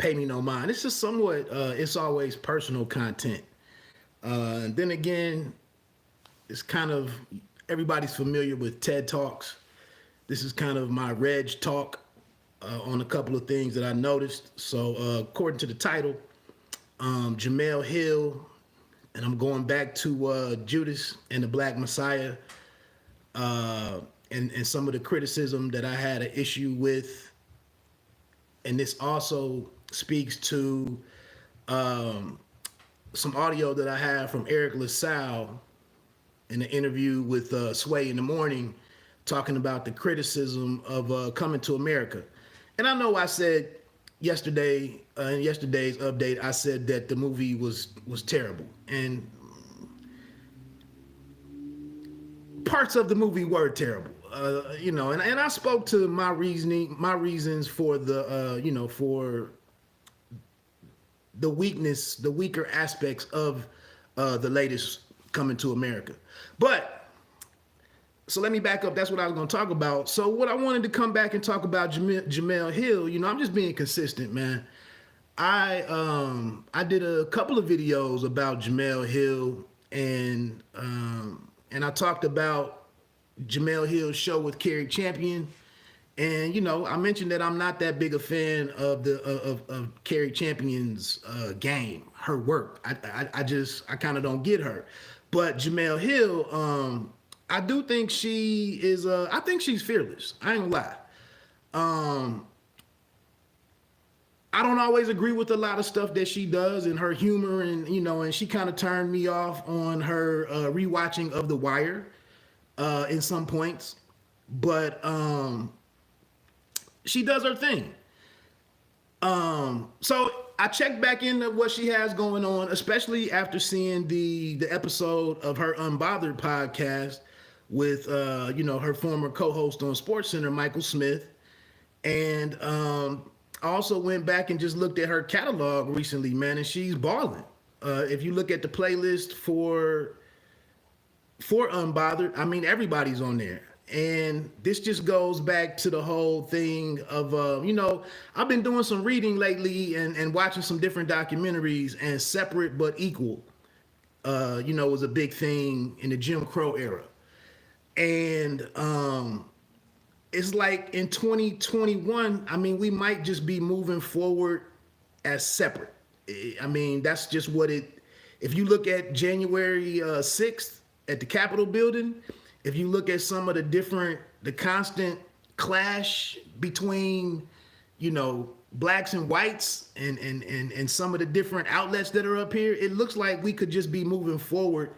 pay me no mind. It's just somewhat, it's always personal content. And then again, it's kind of, everybody's familiar with TED Talks. This is kind of my Reg talk on a couple of things that I noticed. So according to the title, Jemele Hill, and I'm going back to Judas and the Black Messiah, and some of the criticism that I had an issue with. And this also speaks to some audio that I have from Eriq LaSalle in an interview with Sway in the Morning, talking about the criticism of Coming to America. And I know I said yesterday, in yesterday's update, I said that the movie was terrible. And parts of the movie were terrible. And I spoke to my reasons for the, for the weaker aspects of the latest Coming to America. But, so let me back up. That's what I was going to talk about. So what I wanted to come back and talk about Jemele Hill, I'm just being consistent, man. I did a couple of videos about Jemele Hill, and I talked about Jemele Hill's show with Eriq Champion. And, I mentioned that I'm not that big a fan of Eriq Champion's game, her work. I kind of don't get her. But Jemele Hill, I do think she is, I think she's fearless. I ain't gonna lie. I don't always agree with a lot of stuff that she does and her humor, and, and she kind of turned me off on her rewatching of The Wire in some points. But she does her thing. So I checked back into what she has going on, especially after seeing the episode of her Unbothered podcast with her former co-host on SportsCenter, Michael Smith. And I also went back and just looked at her catalog recently, man, and she's balling. If you look at the playlist for Unbothered, I mean, everybody's on there. And this just goes back to the whole thing of, I've been doing some reading lately and watching some different documentaries, and Separate but Equal, was a big thing in the Jim Crow era. And it's like in 2021, I mean, we might just be moving forward as separate. I mean, that's just what if you look at January 6th at the Capitol building, if you look at some of the constant clash between, blacks and whites and some of the different outlets that are up here, it looks like we could just be moving forward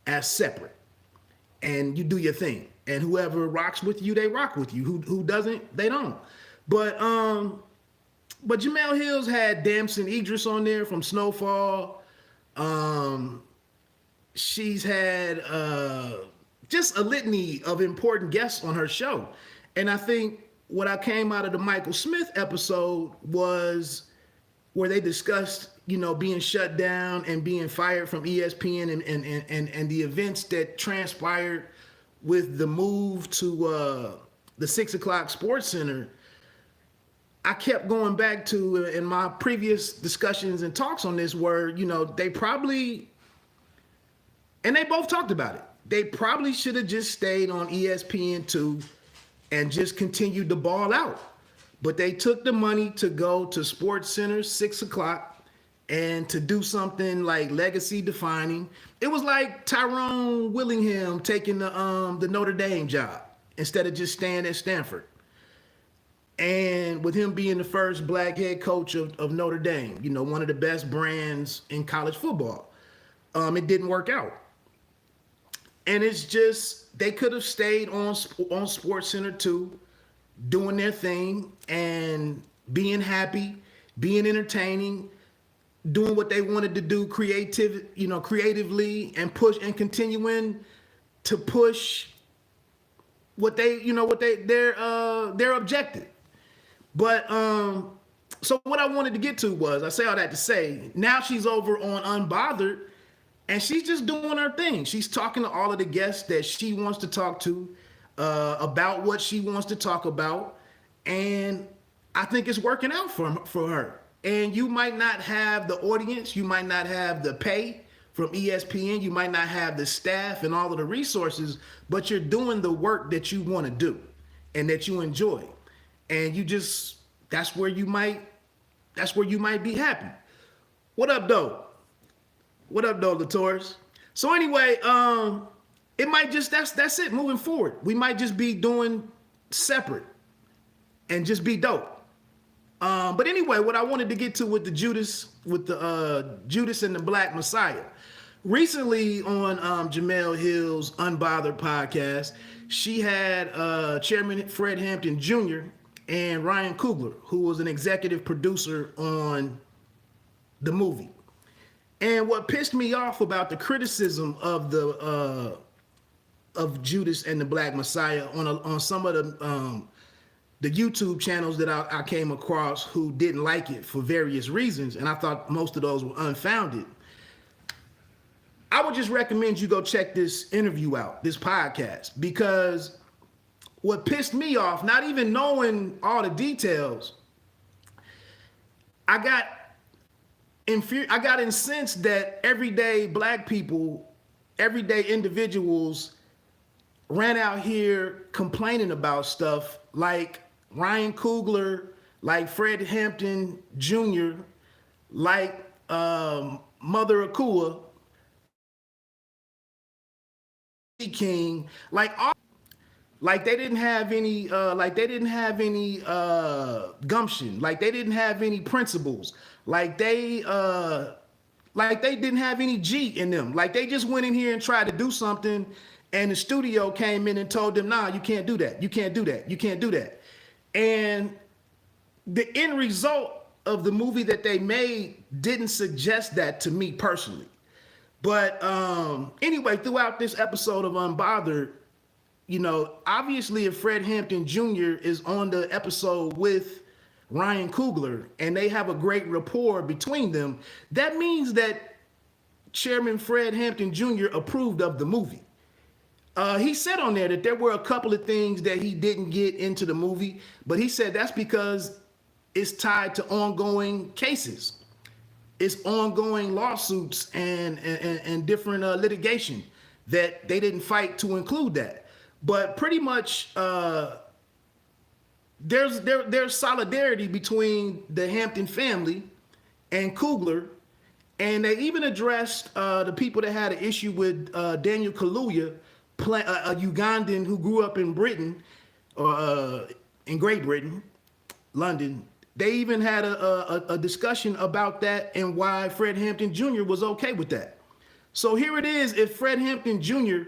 as separate. And you do your thing. And whoever rocks with you, they rock with you. Who doesn't, they don't. But Jemele Hill's had Damson Idris on there from Snowfall. She's had just a litany of important guests on her show. And I think what I came out of the Michael Smith episode was where they discussed, being shut down and being fired from ESPN and the events that transpired with the move to the 6 o'clock Sports Center. I kept going back to, in my previous discussions and talks on this, where, they probably, and they both talked about it, they probably should have just stayed on ESPN2 and just continued to ball out. But they took the money to go to Sports Center 6 o'clock and to do something like legacy defining. It was like Tyrone Willingham taking the Notre Dame job instead of just staying at Stanford. And with him being the first black head coach of Notre Dame, one of the best brands in college football, it didn't work out. And it's just, they could have stayed on SportsCenter 2, doing their thing and being happy, being entertaining, doing what they wanted to do creatively, and continuing to push their objective. But so what I wanted to get to was, I say all that to say, now she's over on Unbothered, and she's just doing her thing. She's talking to all of the guests that she wants to talk to about what she wants to talk about. And I think it's working out for her. and you might not have the audience, you might not have the pay from ESPN, you might not have the staff and all of the resources, but you're doing the work that you want to do and that you enjoy. And you just, that's where you might be happy. What up, though? What up, though, LaTours? So anyway, it might just, that's it moving forward. We might just be doing separate and just be dope. But anyway, what I wanted to get to with the Judas and the Black Messiah. Recently on Jemele Hill's Unbothered podcast, she had Chairman Fred Hampton Jr. and Ryan Coogler, who was an executive producer on the movie. And what pissed me off about the criticism of Judas and the Black Messiah on some of the YouTube channels that I came across who didn't like it for various reasons, and I thought most of those were unfounded. I would just recommend you go check this interview out, this podcast, because what pissed me off, not even knowing all the details, I got incensed that everyday black people, everyday individuals ran out here complaining about stuff like Ryan Coogler, like Fred Hampton Jr., like Mother Akua, King, like they didn't have any gumption, like they didn't have any principles, like they didn't have any G in them, like they just went in here and tried to do something, and the studio came in and told them, nah, you can't do that, you can't do that, you can't do that. And the end result of the movie that they made didn't suggest that to me personally. But anyway, throughout this episode of Unbothered, you know, obviously if Fred Hampton Jr. is on the episode with Ryan Coogler and they have a great rapport between them, that means that Chairman Fred Hampton Jr. approved of the movie. He said on there that there were a couple of things that he didn't get into the movie, but he said that's because it's tied to ongoing cases. It's ongoing lawsuits and different litigation that they didn't fight to include that. But pretty much there's solidarity between the Hampton family and Coogler, and they even addressed the people that had an issue with Daniel Kaluuya, a Ugandan who grew up in Britain, or in Great Britain, London. They even had a discussion about that and why Fred Hampton Jr. was okay with that. So here it is. If Fred Hampton Jr.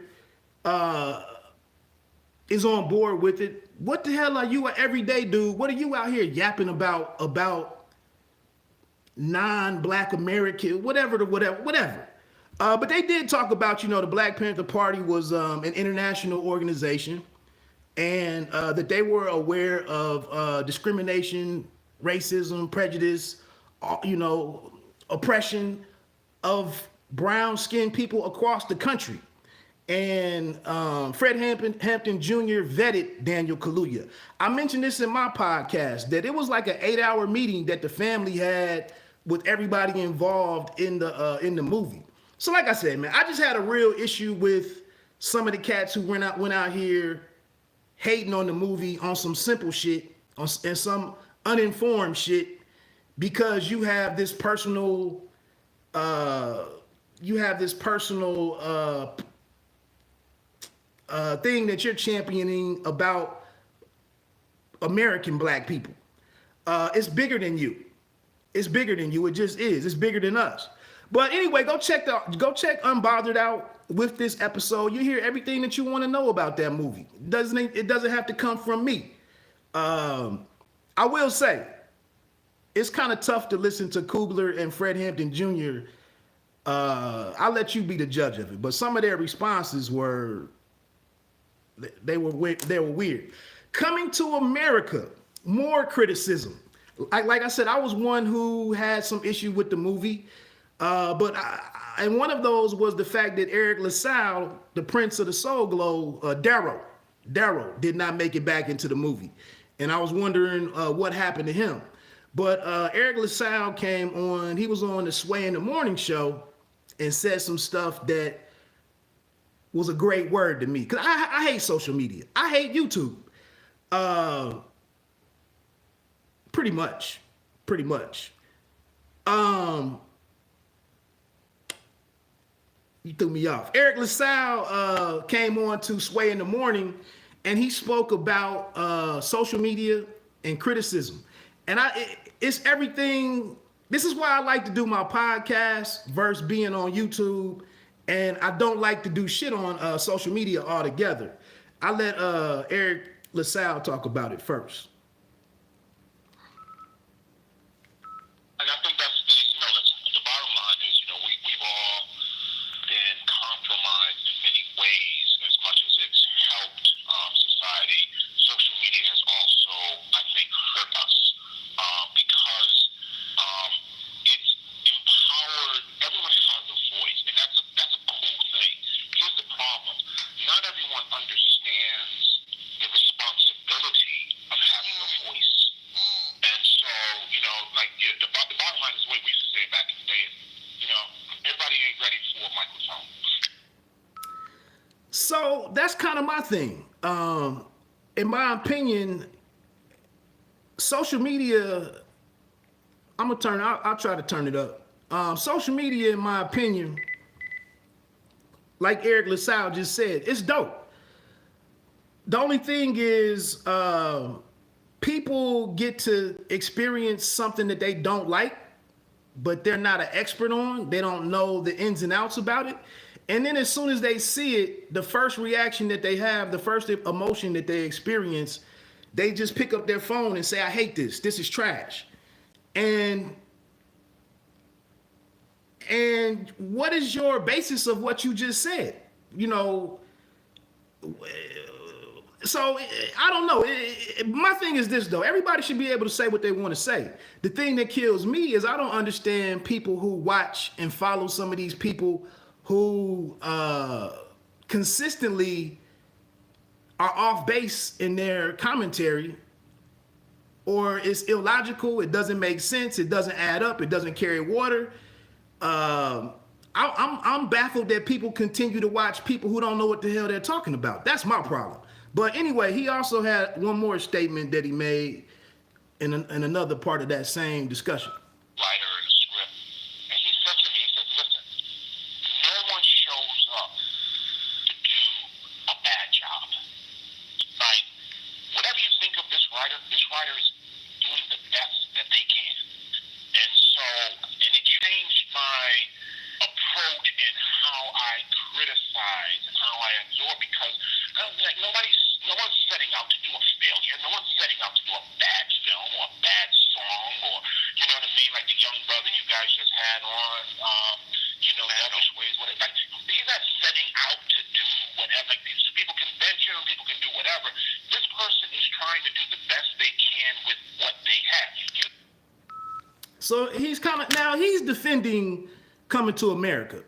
Is on board with it, what the hell are you, an everyday dude? What are you out here yapping about non-Black American, whatever. But they did talk about, you know, the Black Panther Party was an international organization, and that they were aware of discrimination, racism, prejudice, you know, oppression of brown-skinned people across the country. And Fred Hampton Jr. vetted Daniel Kaluuya. I mentioned this in my podcast, that it was like an 8-hour meeting that the family had with everybody involved in the movie. So like I said, man, I just had a real issue with some of the cats who went out here hating on the movie on some simple shit and some uninformed shit, because you have this personal thing that you're championing about American Black people. It's bigger than you. It's bigger than you. It just is. It's bigger than us. But anyway, go check Unbothered out with this episode. You hear everything that you want to know about that movie. It doesn't have to come from me. I will say, it's kind of tough to listen to Coogler and Fred Hampton Jr. I'll let you be the judge of it. But some of their responses were weird. Coming to America, more criticism. Like I said, I was one who had some issue with the movie. And one of those was the fact that Eriq LaSalle, the Prince of the Soul Glow, Darrow, did not make it back into the movie. And I was wondering what happened to him. But Eriq LaSalle came on. He was on the Sway in the Morning show and said some stuff that was a great word to me. Because I hate social media. I hate YouTube. Pretty much. You threw me off. Eriq LaSalle came on to Sway in the Morning, and he spoke about social media and criticism. And it's everything. This is why I like to do my podcast versus being on YouTube. And I don't like to do shit on social media altogether. I let Eriq LaSalle talk about it first. And I think that's the bottom line is, we've all been compromised in many ways as much as it's helped society. Social media has also, I think, hurt us because it's empowered. Everyone has a voice, and that's a cool thing. Here's the problem: not everyone understands the responsibility of having a voice. And so, the bottom line is what we used to say back in the day. Everybody ain't ready for a microphone. So that's kind of my thing. In my opinion, social media, I'll try to turn it up. Social media, in my opinion, like Eriq LaSalle just said, it's dope. The only thing is, people get to experience something that they don't like, but they're not an expert on. They don't know the ins and outs about it. And then as soon as they see it, the first reaction that they have, the first emotion that they experience, they just pick up their phone and say, I hate this. This is trash. And what is your basis of what you just said? So I don't know. My thing is this, though. Everybody should be able to say what they want to say. The thing that kills me is I don't understand people who watch and follow some of these people who consistently are off base in their commentary, or it's illogical. It doesn't make sense. It doesn't add up. It doesn't carry water. I'm baffled that people continue to watch people who don't know what the hell they're talking about. That's my problem. But anyway, he also had one more statement that he made in another part of that same discussion. Writer in a script, and he said to me, listen, no one shows up to do a bad job. Right? Whatever you think of this writer is doing the best that they can. And it changed my approach in how I criticize and how I absorb, because no one's setting out to do a failure. No one's setting out to do a bad film or a bad song, or, you know what I mean? Like the young brother you guys just had on, Lavish Ways, whatever. Like, he's not setting out to do whatever. Like, these people can venture, people can do whatever. This person is trying to do the best they can with what they have. So he's defending Coming to America.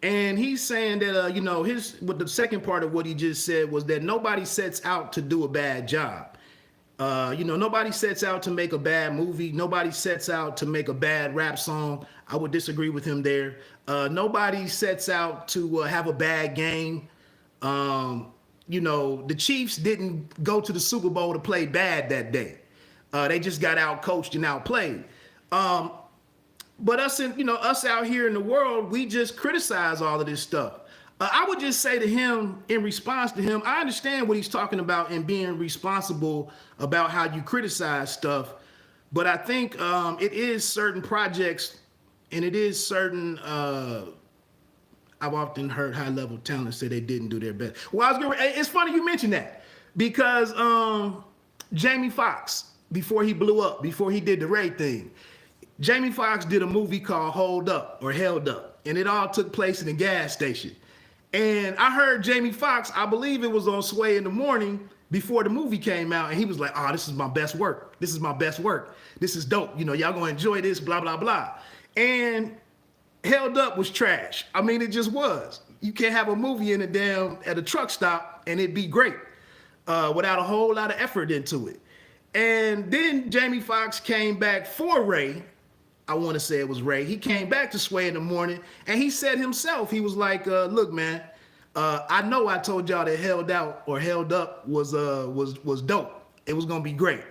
And he's saying that, what the second part of what he just said was that nobody sets out to do a bad job. Nobody sets out to make a bad movie. Nobody sets out to make a bad rap song. I would disagree with him there. Nobody sets out to have a bad game. The Chiefs didn't go to the Super Bowl to play bad that day. They just got out coached and outplayed. But us out here in the world, we just criticize all of this stuff. I would just say to him, in response to him, I understand what he's talking about and being responsible about how you criticize stuff. But I think it is certain projects, and it is certain. I've often heard high-level talent say they didn't do their best. Well, it's funny you mentioned that, because Jamie Foxx, before he blew up, before he did the Ray thing, Jamie Foxx did a movie called Hold Up or Held Up, and it all took place in a gas station. And I heard Jamie Foxx, I believe it was on Sway in the Morning before the movie came out, and he was like, "Oh, this is my best work. This is my best work. This is dope. Y'all gonna enjoy this, blah, blah, blah." And Held Up was trash. I mean, it just was. You can't have a movie at a truck stop and it'd be great without a whole lot of effort into it. And then Jamie Foxx came back for Ray. I want to say it was Ray. He came back to Sway in the morning, and he said himself, he was like, "Look, man, I know I told y'all that Held Out or Held Up was dope. It was gonna be great."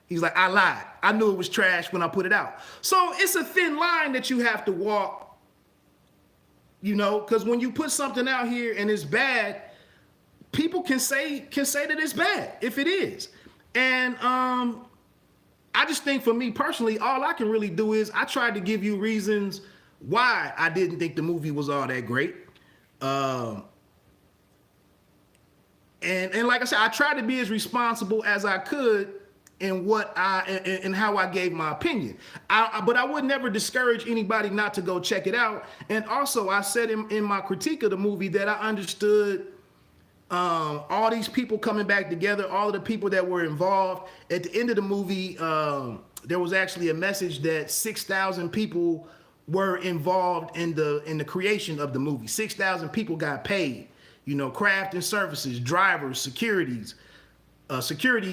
He's like, "I lied. I knew it was trash when I put it out." So it's a thin line that you have to walk, because when you put something out here and it's bad, people can say that it's bad if it is. And I just think for me personally, all I can really do is I tried to give you reasons why I didn't think the movie was all that great. And like I said, I tried to be as responsible as I could in how I gave my opinion. But I would never discourage anybody not to go check it out. And also, I said in my critique of the movie that I understood all these people coming back together, all of the people that were involved. At the end of the movie, there was actually a message that 6,000 people were involved in the creation of the movie. 6,000 people got paid. Craft and services, drivers, security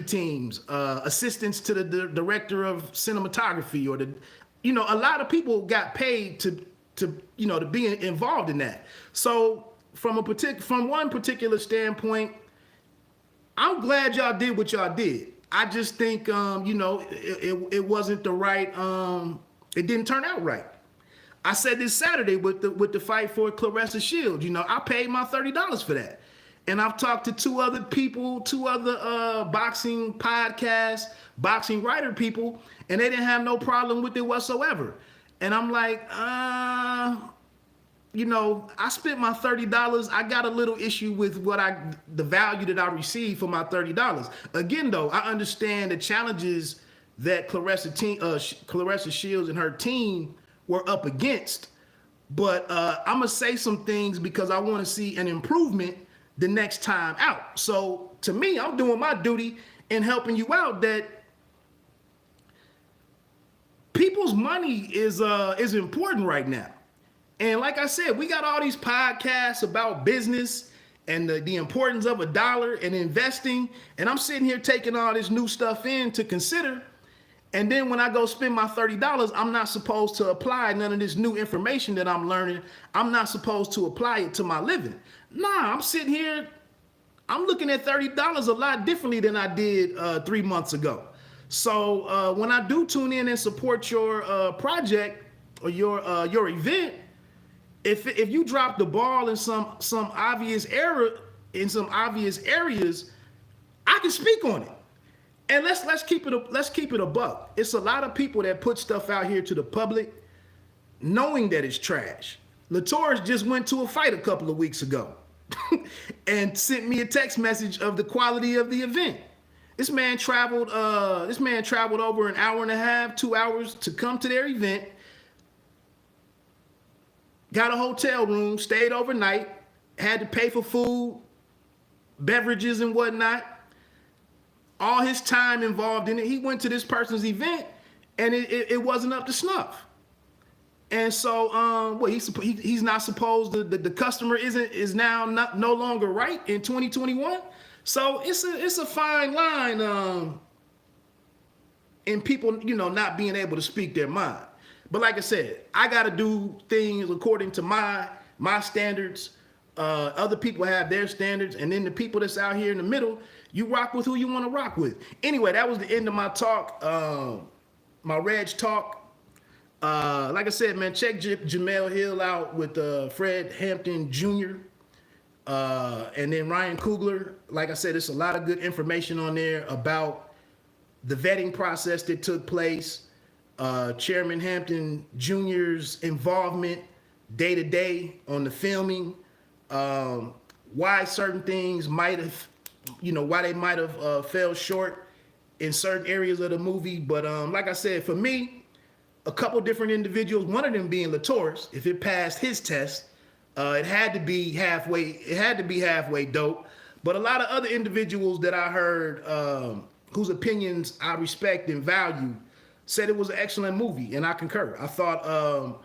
teams, assistants to the director of cinematography, or a lot of people got paid to be involved in that. So from one particular standpoint, I'm glad y'all did what y'all did. I just think it wasn't the right. It didn't turn out right. I said this Saturday with the fight for Claressa Shields. I paid my $30 for that, and I've talked to two other boxing podcasts, boxing writer people, and they didn't have no problem with it whatsoever. And I'm like, I spent my $30. I got a little issue with the value that I received for my $30. Again, though, I understand the challenges that Claressa Shields and her team were up against, but I'm gonna say some things because I want to see an improvement the next time out. So to me, I'm doing my duty in helping you out. That people's money is important right now. And like I said, we got all these podcasts about business and the importance of a dollar and investing. And I'm sitting here taking all this new stuff in to consider. And then when I go spend my $30, I'm not supposed to apply none of this new information that I'm learning. I'm not supposed to apply it to my living. Nah, I'm sitting here, I'm looking at $30 a lot differently than I did 3 months ago. So when I do tune in and support your project or your event, if you drop the ball in some obvious error in some obvious areas, I can speak on it. And let's keep it a buck. It's a lot of people that put stuff out here to the public knowing that it's trash. Latours just went to a fight a couple of weeks ago and sent me a text message of the quality of the event. This man traveled over an hour and a half, 2 hours to come to their event. Got a hotel room, stayed overnight, had to pay for food, beverages and whatnot. All his time involved in it. He went to this person's event and it wasn't up to snuff. And so he's not supposed to, the customer is now no longer right in 2021. So it's a fine line in people, not being able to speak their mind. But like I said, I got to do things according to my standards. Other people have their standards. And then the people that's out here in the middle, you rock with who you want to rock with. Anyway, that was the end of my talk, my Reg talk. Like I said, man, check Jemele Hill out with Fred Hampton Jr. And then Ryan Coogler. Like I said, there's a lot of good information on there about the vetting process that took place. Chairman Hampton Jr.'s involvement day to day on the filming, why certain things might have, why they might have fell short in certain areas of the movie. But like I said, for me, a couple different individuals, one of them being Latours, if it passed his test, it had to be halfway dope. But a lot of other individuals that I heard, whose opinions I respect and value, said it was an excellent movie, and I concur. I thought the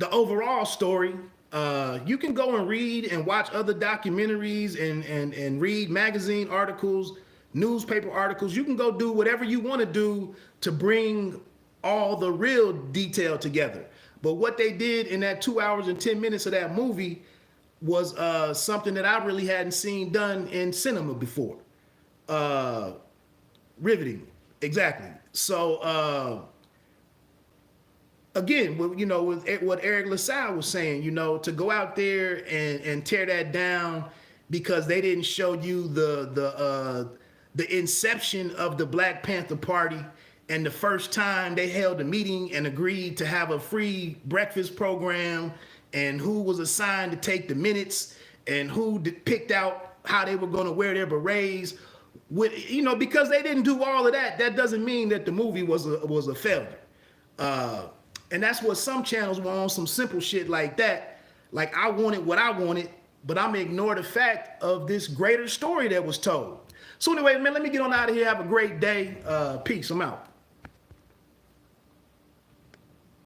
overall story You can go and read and watch other documentaries and read magazine articles, newspaper articles. You can go do whatever you want to do to bring all the real detail together. But what they did in that 2 hours and 10 minutes of that movie was something that I really hadn't seen done in cinema before. Riveting, exactly. So again, with what Eriq LaSalle was saying, to go out there and tear that down because they didn't show you the inception of the Black Panther Party and the first time they held a meeting and agreed to have a free breakfast program and who was assigned to take the minutes and who picked out how they were going to wear their berets. Because they didn't do all of that, that doesn't mean that the movie was a failure. And that's what some channels want on some simple shit like that. Like, I wanted what I wanted, but I'm gonna ignore the fact of this greater story that was told. So anyway, man, let me get on out of here. Have a great day. Peace. I'm out.